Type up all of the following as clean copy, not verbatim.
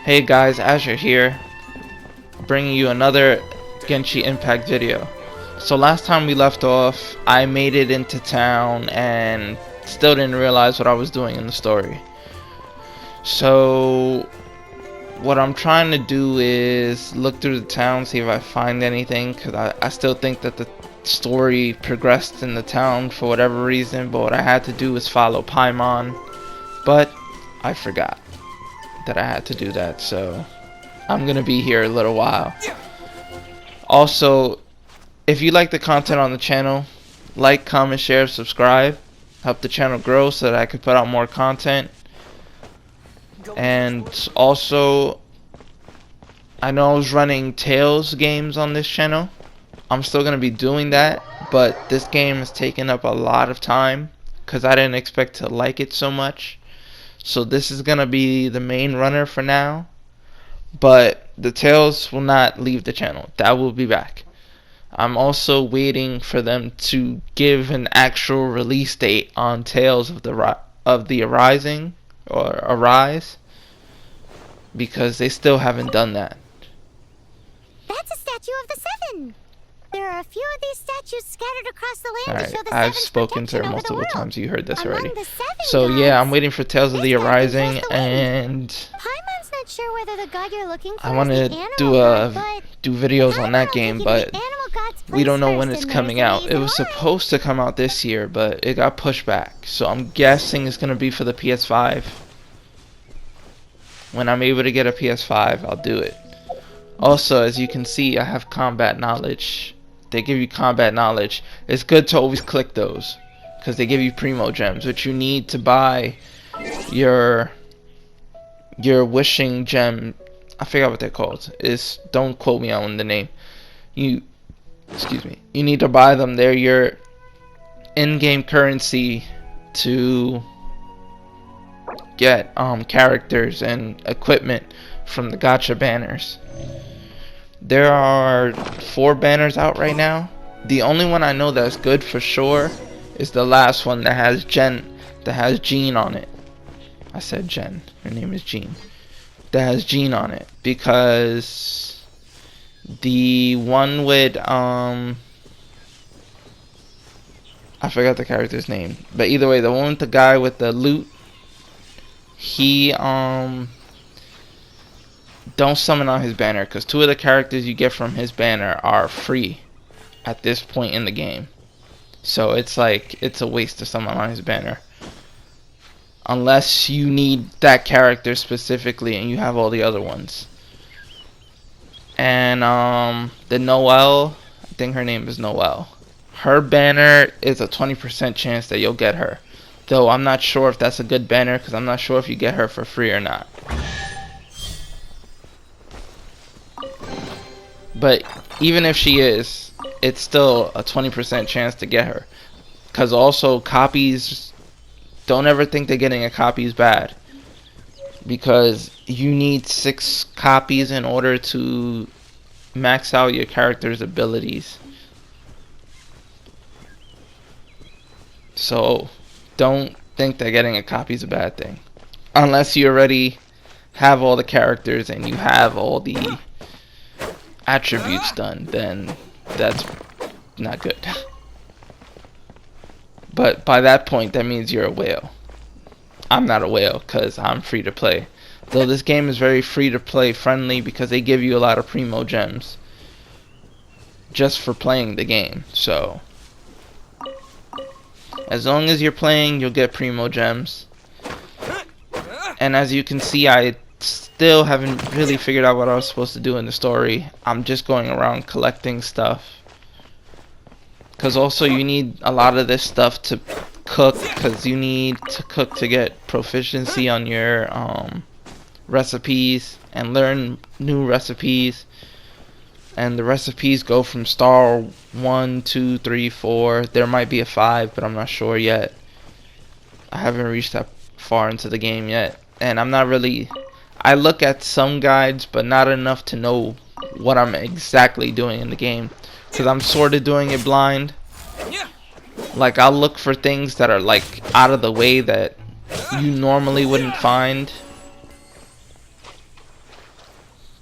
Hey guys, Azure here, bringing you another Genshin Impact video. So last time we left off, I made it into town and still didn't realize what I was doing in the story. So what I'm trying to do is look through the town, see if I find anything, because I still think that the story progressed in the town for whatever reason, but what I had to do was follow Paimon, but I forgot that I had to do that, so I'm gonna be here a little while. Also, if you like the content on the channel, like, comment, share, subscribe, help the channel grow so that I can put out more content. And also, I know I was running Tales games on this channel. I'm still gonna be doing that, but this game has taken up a lot of time because I didn't expect to like it so much. So this is gonna be the main runner for now, but the Tales will not leave the channel. That will be back. I'm also waiting for them to give an actual release date on Tales of the Arising or Arise, because they still haven't done that. That's a statue of the Seven. There are a few of these statues scattered across the land to show the I've Seven's spoken to her protection over the multiple world. times. You heard this Among already. the seven So yeah, gods, I'm waiting for Tales of the this statue Arising, has the wind. and Paimon's not sure whether the god you're looking for I want is to the animal do god, but do videos on that Paimon will game, take you to but the animal god's we don't know place when first, it's and coming there's a out. It reason was why. supposed to come out this year, but it got pushed back. So I'm guessing it's gonna be for the PS5. When I'm able to get a PS5, I'll do it. Also, as you can see, I have combat knowledge. They give you combat knowledge. It's good to always click those, because they give you primo gems, which you need to buy your wishing gem. I forgot what they're called. Don't quote me on the name. You need to buy them. They're your in-game currency to get characters and equipment from the gacha banners. There are 4 banners out right now. The only one I know that's good for sure is the last one that has Jean on it. I said Jen. Her name is Jean. That has Jean on it, because the one with I forgot the character's name, but either way, the one with the guy with the loot, he don't summon on his banner, because 2 of the characters you get from his banner are free at this point in the game. So it's like, it's a waste to summon on his banner unless you need that character specifically and you have all the other ones. And the Noelle, I think her name is Noelle, her banner is a 20% chance that you'll get her, though I'm not sure if that's a good banner, because I'm not sure if you get her for free or not. But even if she is, it's still a 20% chance to get her. Because also, copies, don't ever think that getting a copy is bad, because you need 6 copies in order to max out your character's abilities. So don't think that getting a copy is a bad thing, unless you already have all the characters and you have all the attributes done, then that's not good. But by that point, that means you're a whale. I'm not a whale, because I'm free to play, though this game is very free to play friendly, because they give you a lot of primo gems just for playing the game. So as long as you're playing, you'll get primo gems. And as you can see, I still haven't really figured out what I was supposed to do in the story. I'm just going around collecting stuff, because also you need a lot of this stuff to cook, because you need to cook to get proficiency on your recipes and learn new recipes. And the recipes go from star 1, 2, 3, 4. There might be a 5, but I'm not sure yet. I haven't reached that far into the game yet, and I'm not really, I look at some guides, but not enough to know what I'm exactly doing in the game, because I'm sort of doing it blind. Like, I'll look for things that are like out of the way that you normally wouldn't find.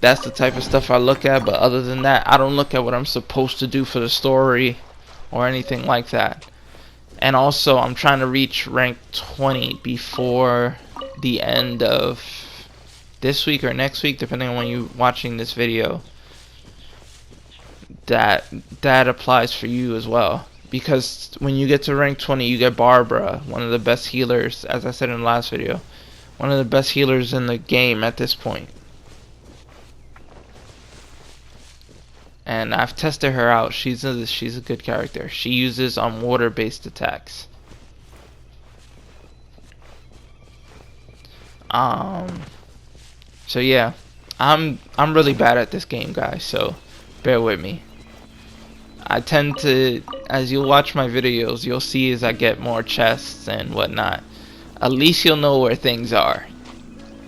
That's the type of stuff I look at, but other than that, I don't look at what I'm supposed to do for the story or anything like that. And also, I'm trying to reach rank 20 before the end of this week or next week, depending on when you're watching this video. That applies for you as well, because when you get to rank 20, you get Barbara, one of the best healers, as I said in the last video, one of the best healers in the game at this point. And I've tested her out. She's a good character. She uses water-based attacks. So yeah, I'm really bad at this game, guys. So bear with me. I tend to, as you'll watch my videos, you'll see as I get more chests and whatnot. At least you'll know where things are.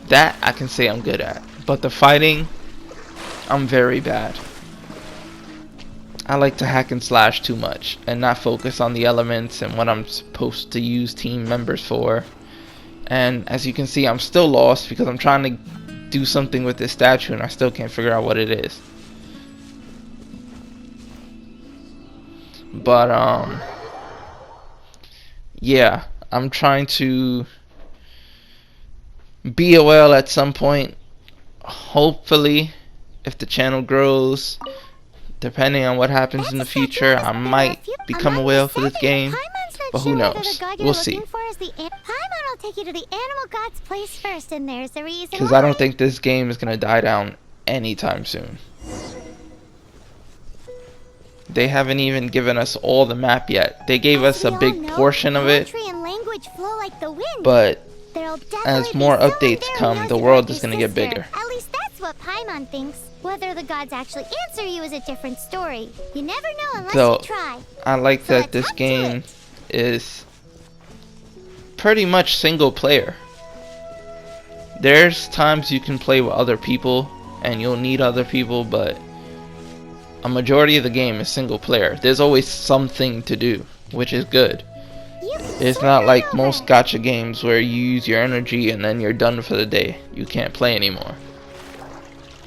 That I can say I'm good at. But the fighting, I'm very bad. I like to hack and slash too much and not focus on the elements and what I'm supposed to use team members for. And as you can see, I'm still lost because I'm trying to do something with this statue and I still can't figure out what it is. But yeah, I'm trying to be a whale at some point. Hopefully, if the channel grows, depending on what happens in the future, I might become a whale for this game. But who knows? We'll see. Paimon will take you to the animal god's place first, and there's the reason. Because I don't think this game is gonna die down anytime soon. They haven't even given us all the map yet. They gave us a big portion of it, but as more updates come, the world is gonna get bigger. At least that's what Paimon thinks. Whether the gods actually answer you is a different story. You never know unless you try. I like that this game is pretty much single player. There's times you can play with other people and you'll need other people, but a majority of the game is single player. There's always something to do, which is good. It's not like most gacha games where you use your energy and then you're done for the day. You can't play anymore.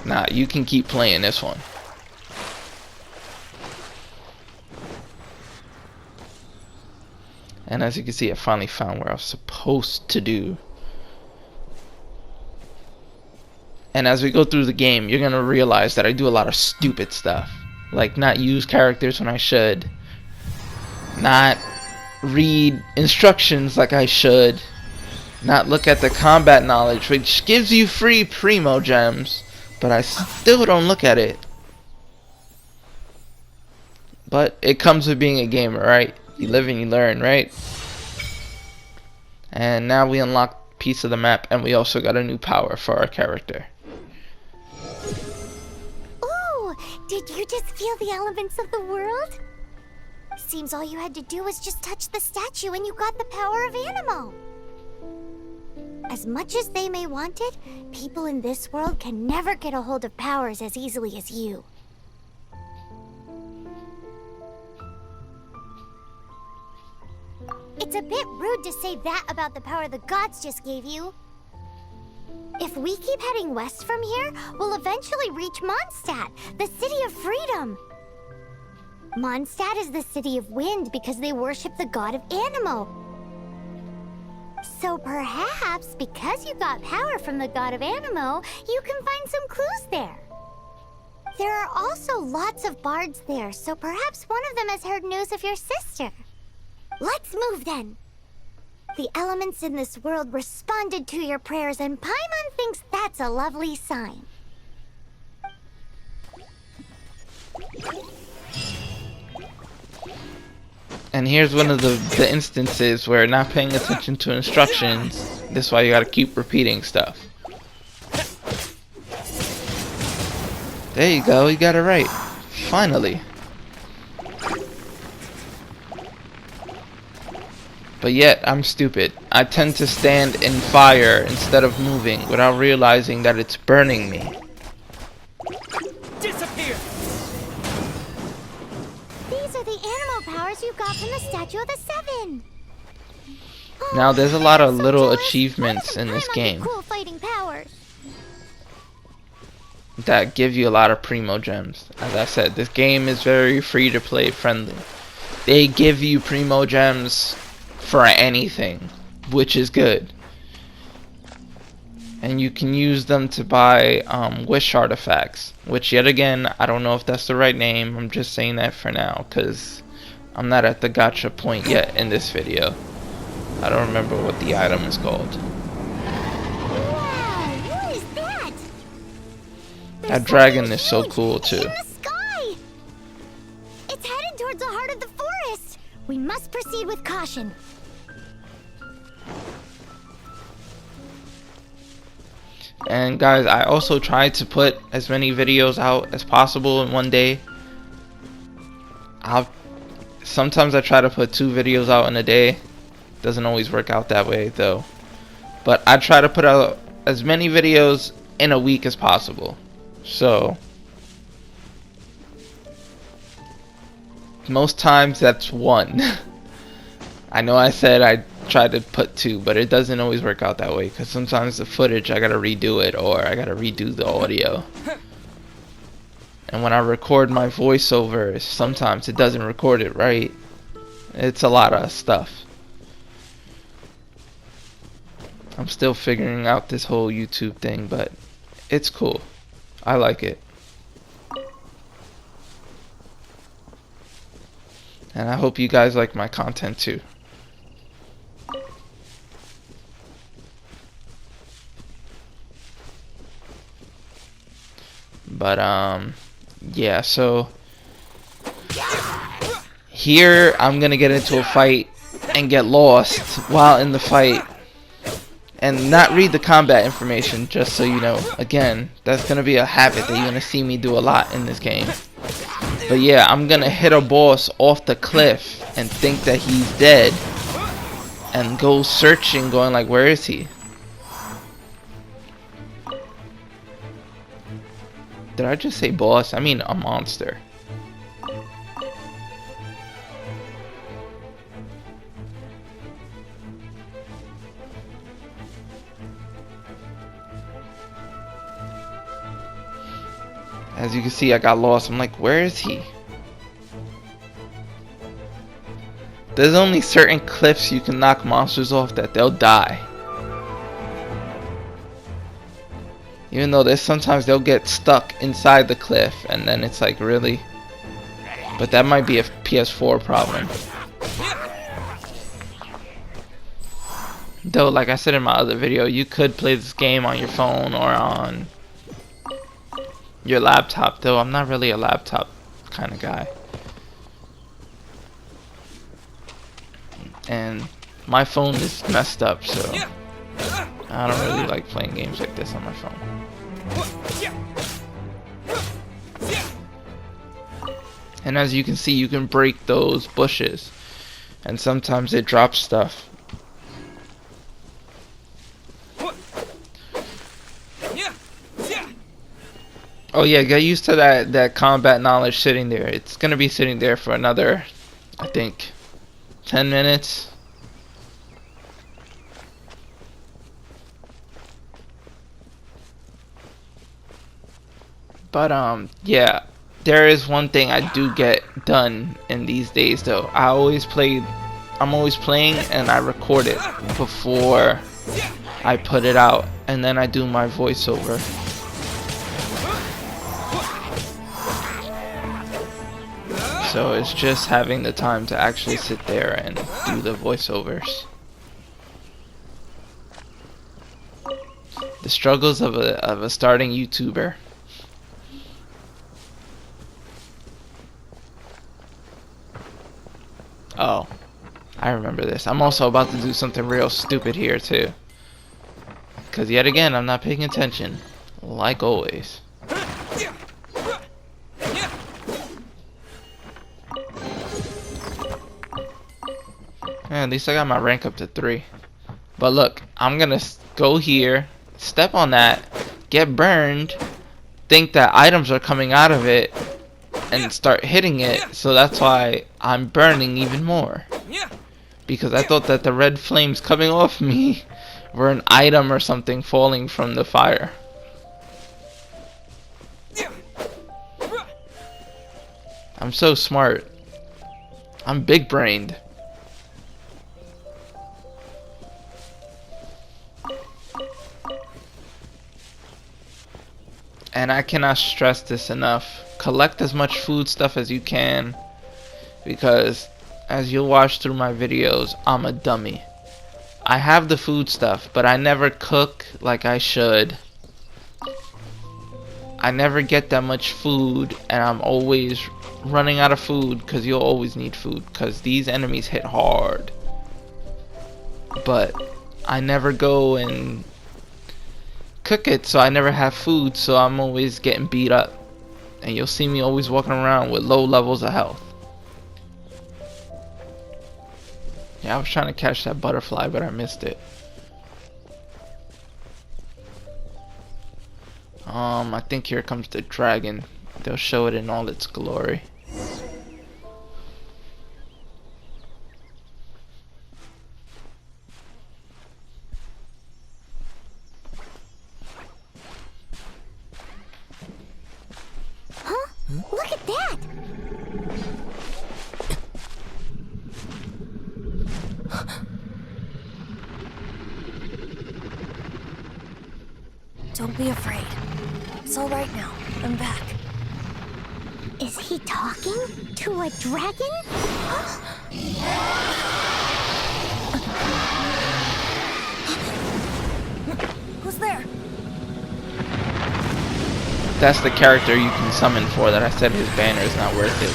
Nah, you can keep playing this one. And as you can see, I finally found where I was supposed to do. And as we go through the game, you're gonna realize that I do a lot of stupid stuff. Like not use characters when I should. Not read instructions like I should. Not look at the combat knowledge, which gives you free primo gems. But I still don't look at it. But it comes with being a gamer, right? You live and you learn, right? And now we unlock a piece of the map, and we also got a new power for our character. Ooh, did you just feel the elements of the world? Seems all you had to do was just touch the statue and you got the power of Animo. As much as they may want it, people in this world can never get a hold of powers as easily as you. It's a bit rude to say that about the power the gods just gave you. If we keep heading west from here, we'll eventually reach Mondstadt, the city of freedom. Mondstadt is the city of wind because they worship the god of Animo. So perhaps, because you got power from the god of Animo, you can find some clues there. There are also lots of bards there, so perhaps one of them has heard news of your sister. Let's move then. The elements in this world responded to your prayers, and Paimon thinks that's a lovely sign. And here's one of the instances where not paying attention to instructions. This is why you gotta keep repeating stuff. There you go, you got it right. Finally. But yet, I'm stupid. I tend to stand in fire instead of moving without realizing that it's burning me. Disappear! These are the animal powers you got from the Statue of the Seven. Now, there's a lot of little achievements in this game. Cool fighting powers. that give you a lot of primo gems. As I said, this game is very free to play friendly. They give you primo gems for anything, which is good. And you can use them to buy wish artifacts, which yet again, I don't know if that's the right name. I'm just saying that for now because I'm not at the gotcha point yet in this video. I don't remember what the item is called. Wow, what is that? That dragon is so cool too. In the sky! It's headed towards the heart of the forest. We must proceed with caution. And guys, I also try to put as many videos out as possible in one day. Sometimes I try to put 2 videos out in a day. Doesn't always work out that way though. But I try to put out as many videos in a week as possible. So most times that's 1. I know I said I tried to put 2, but it doesn't always work out that way because sometimes the footage I gotta redo it, or I gotta redo the audio. And when I record my voiceovers, sometimes it doesn't record it right. It's a lot of stuff. I'm still figuring out this whole YouTube thing, but it's cool. I like it. And I hope you guys like my content too. But yeah, so here I'm gonna get into a fight and get lost while in the fight and not read the combat information, just so you know. Again, that's gonna be a habit that you're gonna see me do a lot in this game. But yeah, I'm gonna hit a boss off the cliff and think that he's dead and go searching, going like, where is he? Did I just say boss? I mean a monster. As you can see, I got lost. I'm like, where is he? There's only certain cliffs you can knock monsters off that they'll die. Even though there's sometimes they'll get stuck inside the cliff, and then it's like, really? But that might be a PS4 problem. Though, like I said in my other video, you could play this game on your phone or on your laptop, though I'm not really a laptop kind of guy. And my phone is messed up, so I don't really like playing games like this on my phone. And as you can see, you can break those bushes, and sometimes it drops stuff. Oh yeah, get used to that combat knowledge sitting there. It's gonna be sitting there for another, I think, 10 minutes. But yeah, there is one thing I do get done in these days though. I'm always playing and I record it before I put it out, and then I do my voiceover. So it's just having the time to actually sit there and do the voiceovers. The struggles of a starting YouTuber. Oh, I remember this. I'm also about to do something real stupid here too. Because yet again, I'm not paying attention. Like always. At least I got my rank up to 3. But look, I'm gonna go here, step on that, get burned, think that items are coming out of it, and start hitting it. So that's why I'm burning even more. Because I thought that the red flames coming off me were an item or something falling from the fire. I'm so smart. I'm big brained. And I cannot stress this enough. Collect as much food stuff as you can, because as you'll watch through my videos, I'm a dummy. I have the food stuff, but I never cook like I should. I never get that much food, and I'm always running out of food, because you'll always need food, because these enemies hit hard. But I never go and cook it, so I never have food, so I'm always getting beat up. And you'll see me always walking around with low levels of health. Yeah, I was trying to catch that butterfly, but I missed it. I think here comes the dragon. They'll show it in all its glory. Huh? Look at that! Don't be afraid. It's all right now. I'm back. Is he talking to a dragon? Who's there? That's the character you can summon for that I said his banner is not worth it.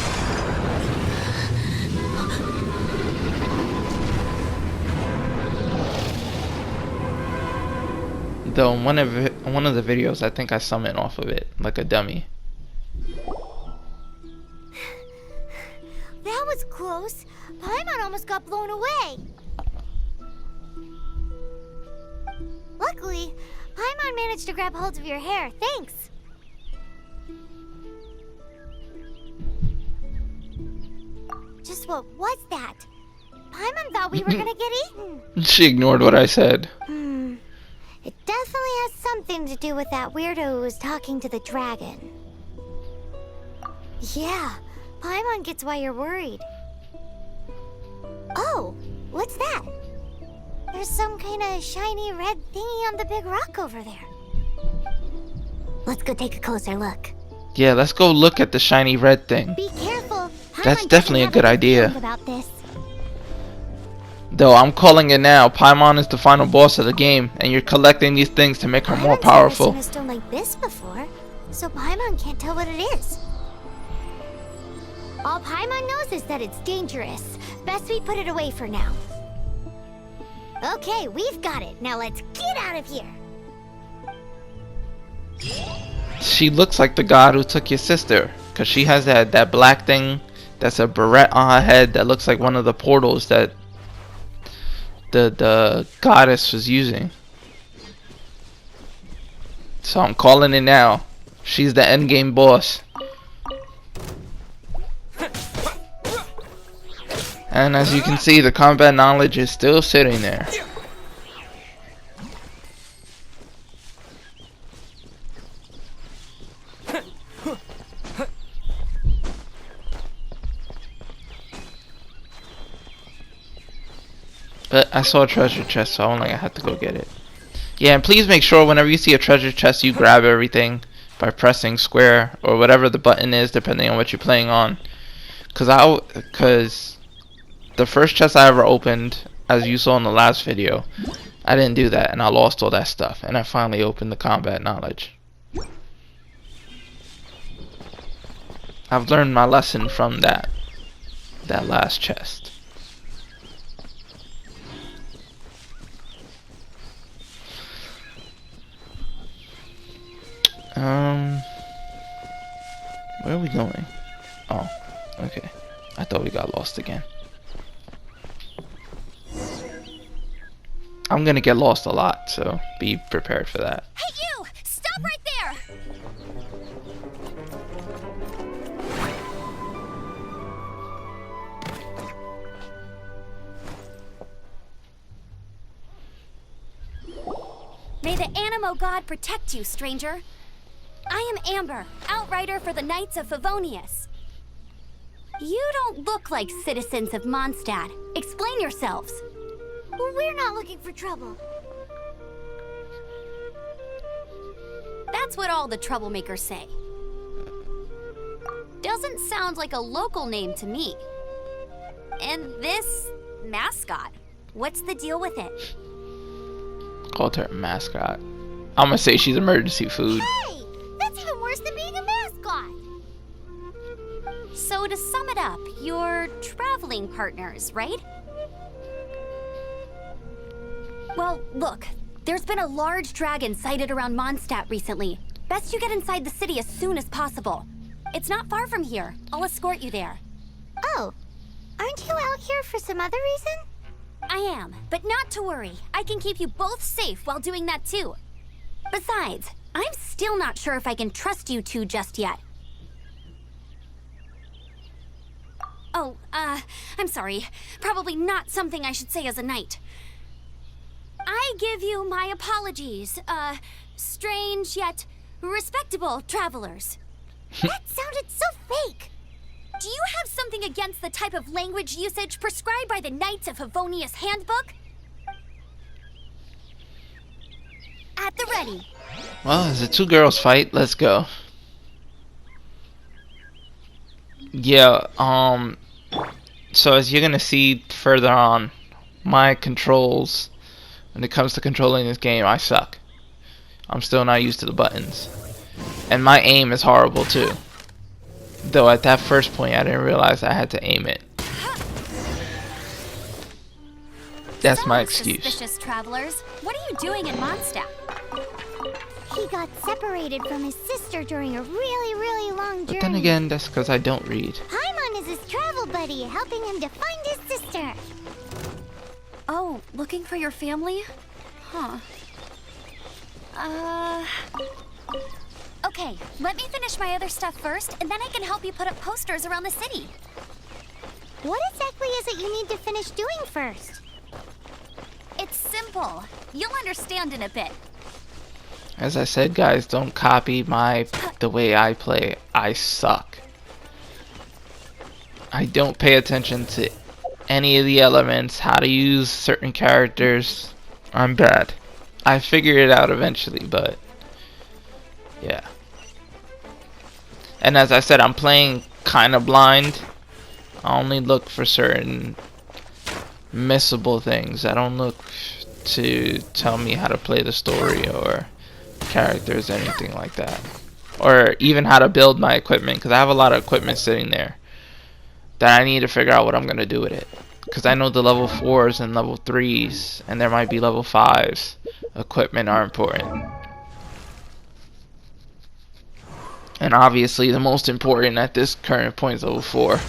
Though in one of the videos, I think I summoned off of it like a dummy. That was close. Paimon almost got blown away. Luckily, Paimon managed to grab hold of your hair. Thanks. Just what was that? Paimon thought we were gonna get eaten. She ignored what I said. It definitely has something to do with that weirdo who was talking to the dragon. Yeah, Paimon gets why you're worried. Oh, what's that? There's some kind of shiny red thingy on the big rock over there. Let's go take a closer look. Yeah, let's go look at the shiny red thing. Be careful. That's Paimon definitely a doesn't good have idea. feeling about this. Though I'm calling it now, Paimon is the final boss of the game, and you're collecting these things to make her more Paimon's powerful. never seen a stone like this before, so Paimon can't tell what it is. All Paimon knows is that it's dangerous. Best we put it away for now. Okay, we've got it. Now let's get out of here. She looks like the god who took your sister, because she has that black thing that's a beret on her head that looks like one of the portals that the goddess was using. So I'm calling it now. She's the endgame boss. And as you can see, the combat knowledge is still sitting there. But I saw a treasure chest, so I had to go get it. Yeah, and please make sure whenever you see a treasure chest, you grab everything by pressing square or whatever the button is, depending on what you're playing on. Cause the first chest I ever opened, as you saw in the last video, I didn't do that, and I lost all that stuff. And I finally opened the combat knowledge. I've learned my lesson from that last chest. Where are we going? Oh, okay. I thought we got lost again. I'm gonna get lost a lot, so be prepared for that. Hey, you! Stop right there! May the Animo God protect you, stranger. I am Amber, outrider for the Knights of Favonius. You don't look like citizens of Mondstadt. Explain yourselves. We're not looking for trouble. That's what all the troublemakers say. Doesn't sound like a local name to me. And this mascot, what's the deal with it? Called her a mascot. I'm gonna say she's emergency food. Hey! That's even worse than being a mascot! So to sum it up, you're traveling partners, right? Well, look, there's been a large dragon sighted around Mondstadt recently. Best you get inside the city as soon as possible. It's not far from here. I'll escort you there. Oh, aren't you out here for some other reason? I am, but not to worry. I can keep you both safe while doing that too. Besides, I'm still not sure if I can trust you two just yet. Oh, I'm sorry. Probably not something I should say as a knight. I give you my apologies, strange yet respectable travelers. That sounded so fake! Do you have something against the type of language usage prescribed by the Knights of Favonius Handbook? At the ready. Well, it's a two girls fight. Let's go. Yeah, so as you're gonna see further on, my controls, when it comes to controlling this game, I suck. I'm still not used to the buttons. And my aim is horrible too. Though at that first point I didn't realize I had to aim it. That's my excuse. Suspicious travelers. What are you doing in Mondstadt? He got separated from his sister during a really long journey. But then again, that's because I don't read. Paimon is his travel buddy, helping him to find his sister. Oh, looking for your family? Huh. Okay, let me finish my other stuff first, and then I can help you put up posters around the city. What exactly is it you need to finish doing first? It's simple. You'll understand in a bit. As I said, guys, don't copy the way I play. I suck. I don't pay attention to any of the elements, how to use certain characters. I'm bad. I figured it out eventually, but yeah. And as I said, I'm playing kind of blind. I only look for certain missable things. I don't look to tell me how to play the story or characters, anything like that, or even how to build my equipment, because I have a lot of equipment sitting there that I need to figure out what I'm gonna do with it, because I know the level 4s and level 3s, and there might be level 5s equipment are important, and obviously the most important at this current point is level 4.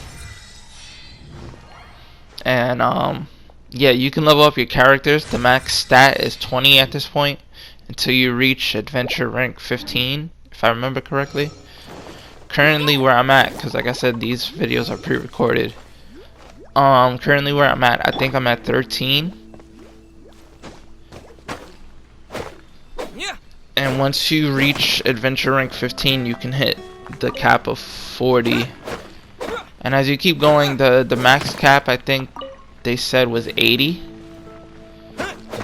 And yeah, you can level up your characters. The max stat is 20 at this point until you reach adventure rank 15, if I remember correctly. Currently where I'm at, because like I said, these videos are pre-recorded. Currently where I'm at, I think I'm at 13. And once you reach adventure rank 15, you can hit the cap of 40. And as you keep going, the max cap, I think they said, was 80.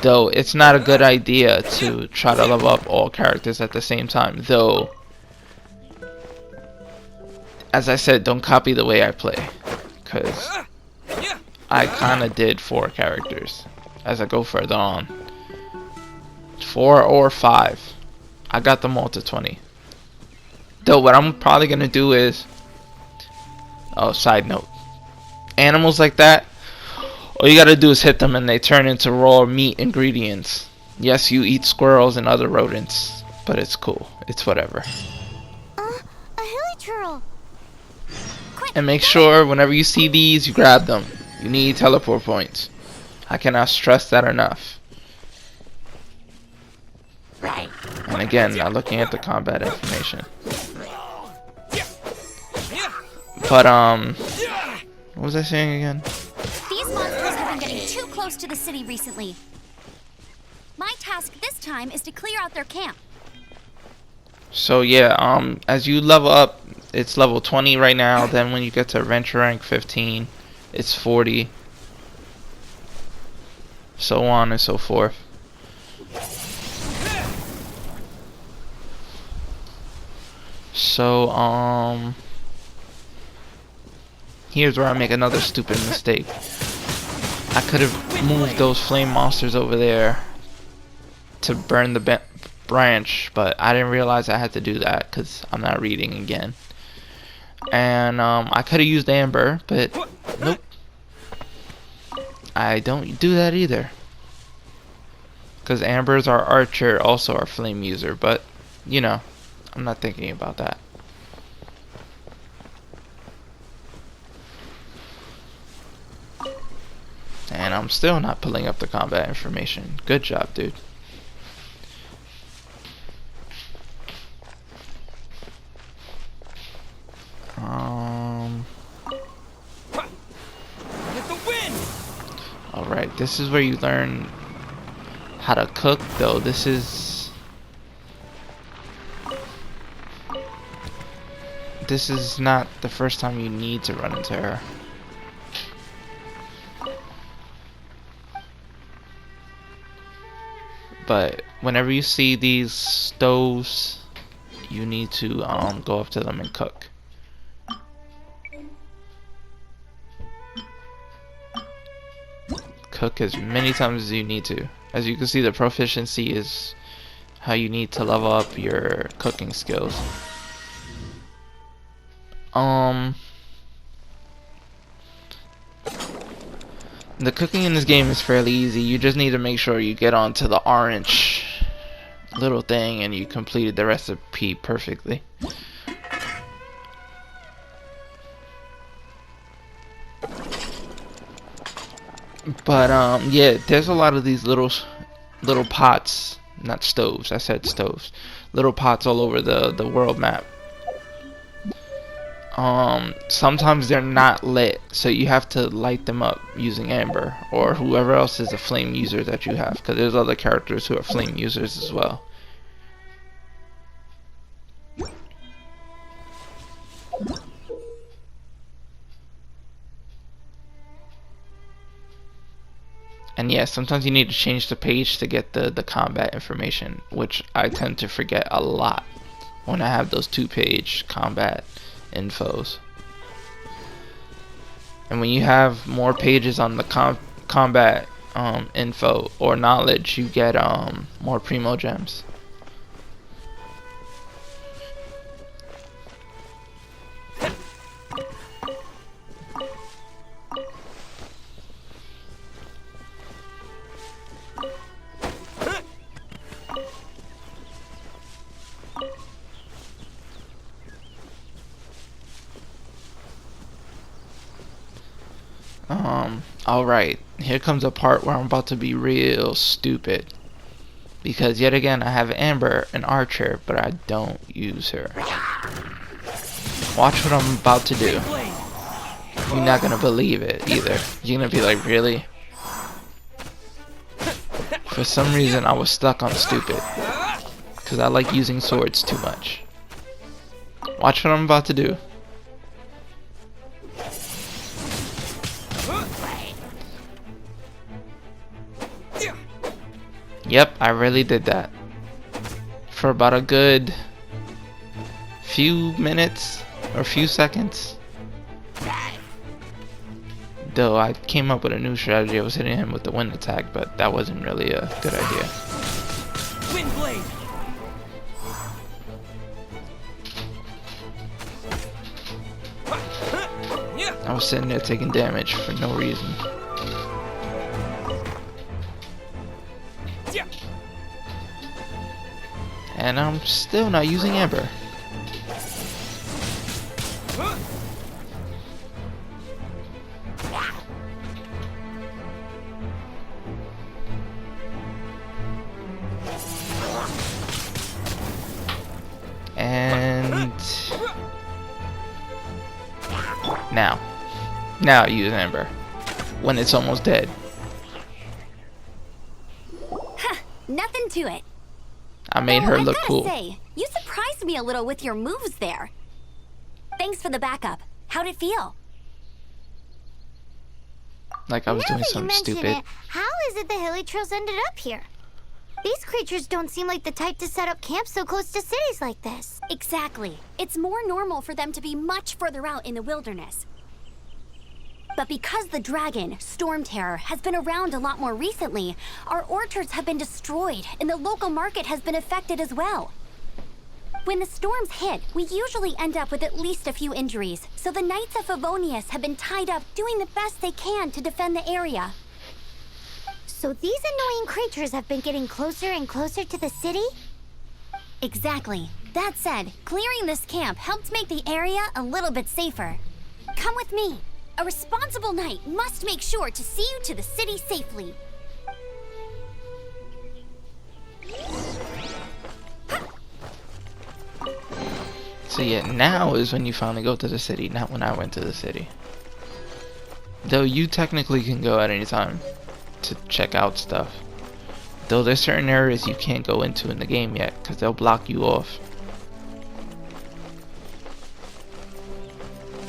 Though it's not a good idea to try to level up all characters at the same time. Though, as I said, don't copy the way I play, because I kind of did 4 characters as I go further on. 4 or 5. I got them all to 20. Though what I'm probably going to do is, oh, side note, animals like that, all you gotta do is hit them and they turn into raw meat ingredients. Yes, you eat squirrels and other rodents, but it's cool. It's whatever. A hilichurl. And make sure whenever you see these, you grab them. You need teleport points. I cannot stress that enough. And again, not looking at the combat information. But what was I saying again? These monsters have been getting too close to the city recently. My task this time is to clear out their camp. So yeah, as you level up, it's level 20 right now. Then when you get to adventure rank 15, it's 40. So on and so forth. So here's where I make another stupid mistake. I could have moved those flame monsters over there to burn the branch, but I didn't realize I had to do that because I'm not reading again. And I could have used amber, but nope. I don't do that either. Because Amber's our archer, also our flame user, but you know, I'm not thinking about that. And I'm still not pulling up the combat information. Good job, dude. Alright, this is where you learn how to cook, though. This is not the first time you need to run into her. But whenever you see these stoves, you need to go up to them and cook. Cook as many times as you need to. As you can see, the proficiency is how you need to level up your cooking skills. The cooking in this game is fairly easy. You just need to make sure you get onto the orange little thing and you completed the recipe perfectly. But yeah, there's a lot of these little pots, not stoves, I said stoves, little pots all over the world map. Sometimes they're not lit, so you have to light them up using amber, or whoever else is a flame user that you have, because there's other characters who are flame users as well. And yeah, sometimes you need to change the page to get the combat information, which I tend to forget a lot when I have those 2-page combat infos. And when you have more pages on the combat info or knowledge, you get more primo gems. Alright, here comes a part where I'm about to be real stupid. Because yet again, I have Amber, an archer, but I don't use her. Watch what I'm about to do. You're not gonna believe it either. You're gonna be like, really? For some reason, I was stuck on stupid. Because I like using swords too much. Watch what I'm about to do. Yep, I really did that. For about a good few minutes or few seconds. Though I came up with a new strategy. I was hitting him with the wind attack, but that wasn't really a good idea. Wind blade. I was sitting there taking damage for no reason. And I'm still not using Amber. And now I use Amber when it's almost dead. Huh, nothing to it. I made her look cool. Say, you surprised me a little with your moves there. Thanks for the backup. How'd it feel? Like I was Now doing that you something mention stupid. it, how is it the hilly trails ended up here? These creatures don't seem like the type to set up camp so close to cities like this. Exactly. It's more normal for them to be much further out in the wilderness. But because the dragon, Storm Terror, has been around a lot more recently, our orchards have been destroyed and the local market has been affected as well. When the storms hit, we usually end up with at least a few injuries, so the Knights of Favonius have been tied up doing the best they can to defend the area. So these annoying creatures have been getting closer and closer to the city? Exactly. That said, clearing this camp helped make the area a little bit safer. Come with me. A responsible knight must make sure to see you to the city safely. So yeah, now is when you finally go to the city, not when I went to the city. Though you technically can go at any time to check out stuff. Though there's certain areas you can't go into in the game yet, because they'll block you off.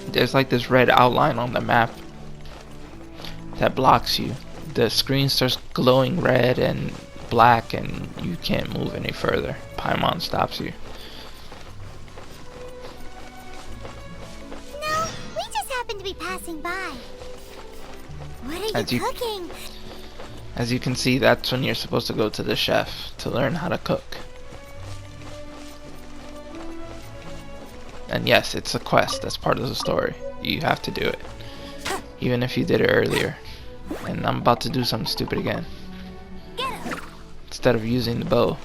There's like this red outline on the map that blocks you. The screen starts glowing red and black and you can't move any further. Paimon stops you. No, we just happened to be passing by. What are you cooking? As you can see, that's when you're supposed to go to the chef to learn how to cook. And yes, it's a quest, that's part of the story. You have to do it. Even if you did it earlier. And I'm about to do something stupid again. Instead of using the bow.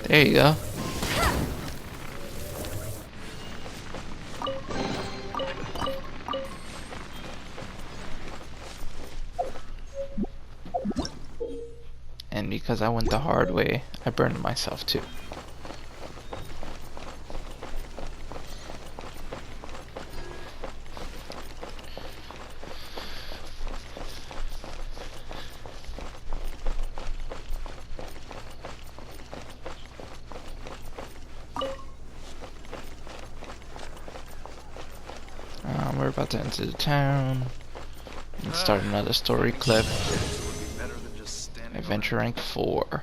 There you go. And because I went the hard way, I burned myself too. We're about to enter the town and start another story clip. Adventure rank 4.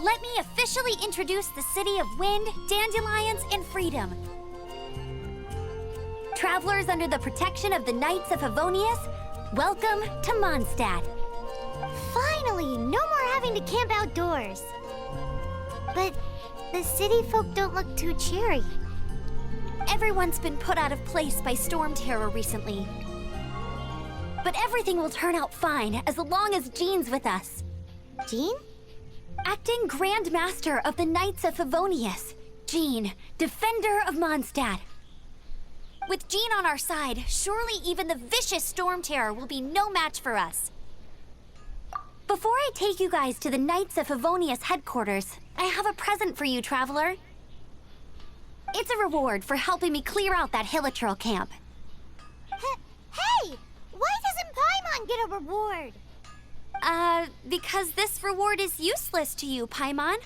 Let me officially introduce the city of wind, dandelions, and freedom. Travelers under the protection of the Knights of Favonius, welcome to Mondstadt. Finally, no more having to camp outdoors. But the city folk don't look too cheery. Everyone's been put out of place by Storm Terror recently. But everything will turn out fine as long as Jean's with us. Jean? Acting Grand Master of the Knights of Favonius, Jean, Defender of Mondstadt. With Jean on our side, surely even the vicious Storm Terror will be no match for us. Before I take you guys to the Knights of Favonius headquarters, I have a present for you, Traveler. It's a reward for helping me clear out that Hilitril camp. Hey! Why doesn't Paimon get a reward? Because this reward is useless to you, Paimon.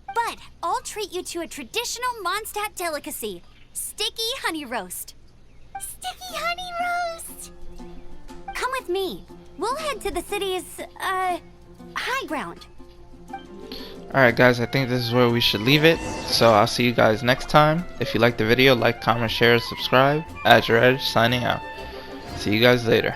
But I'll treat you to a traditional Mondstadt delicacy, sticky honey roast. Sticky honey roast! Come with me. We'll head to the city's, high ground. Alright guys, I think this is where we should leave it. So I'll see you guys next time. If you liked the video, like, comment, share, subscribe. Azure Edge signing out. See you guys later.